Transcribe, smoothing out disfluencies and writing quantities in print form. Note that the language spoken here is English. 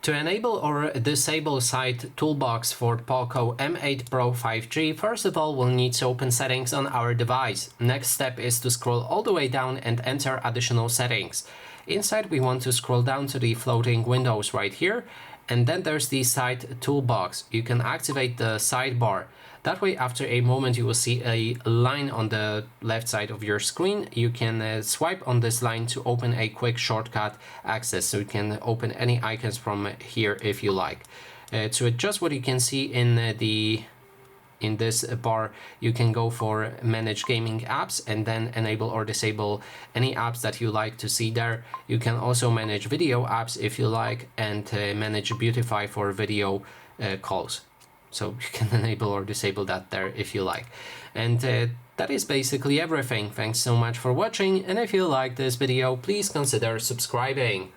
To enable or disable Side Toolbox for POCO M8 Pro 5G, first of all, we'll need to open settings on our device. Next step is to scroll all the way down and enter additional settings. Inside, we want to scroll down to the floating windows right here, and then there's the Side Toolbox. You can activate the sidebar. That way, after a moment, you will see a line on the left side of your screen. You can swipe on this line to open a quick shortcut access, so you can open any icons from here if you like. To adjust what you can see in this bar, you can go for manage gaming apps and then enable or disable any apps that you like to see there. You can also manage video apps if you like, and manage Beautify for video calls. So you can enable or disable that there if you like. And that is basically everything. Thanks so much for watching, and if you like this video, please consider subscribing.